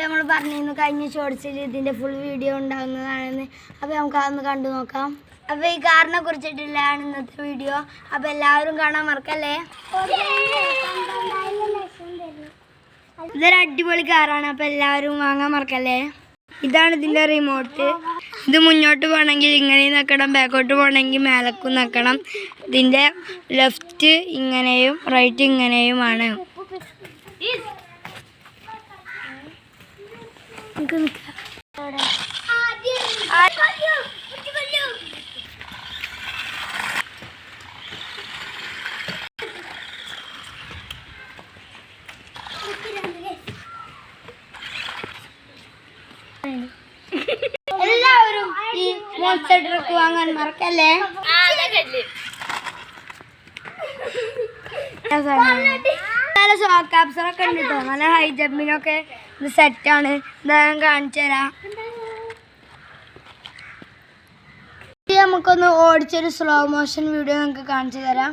നമ്മൾ പറഞ്ഞിരുന്നു കഴിഞ്ഞ ഷോർട്സിൽ ഇതിൻ്റെ ഫുൾ വീഡിയോ ഉണ്ടാകുന്നതാണെന്ന്. അപ്പോൾ നമുക്ക് അതൊന്ന് കണ്ടു നോക്കാം. അപ്പോൾ ഈ കാറിനെ കുറിച്ചിട്ടുള്ളതാണ് ഇന്നത്തെ വീഡിയോ. അപ്പോൾ എല്ലാവരും കാണാൻ മറക്കല്ലേ. ഇതൊരു അടിപൊളി കാറാണ്. അപ്പോൾ എല്ലാവരും വാങ്ങാൻ മറക്കല്ലേ. ഇതാണ് ഇതിൻ്റെ റിമോട്ട്. ഇത് മുന്നോട്ട് പോകണമെങ്കിൽ ഇങ്ങനെയും നിൽക്കണം, ബാക്കോട്ട് പോകണമെങ്കിൽ മേലക്കും നിൽക്കണം. ഇതിൻ്റെ ലെഫ്റ്റ് ഇങ്ങനെയും റൈറ്റ് ഇങ്ങനെയുമാണ്. എല്ലാവരും ഈ മോൺസ്റ്റർ ട്രക്ക് വാങ്ങാൻ മറക്കല്ലേ. നല്ല ഷോക്ക് ആബ്സറൊക്കെ ഉണ്ട് കേട്ടോ. നല്ല ഹൈ ജമ്പിനൊക്കെ ഇത് സെറ്റാണ്. ഞാൻ കാണിച്ചു തരാം. നമുക്കൊന്ന് ഓടിച്ചൊരു സ്ലോ മോഷൻ വീഡിയോ നമുക്ക് കാണിച്ചു തരാം.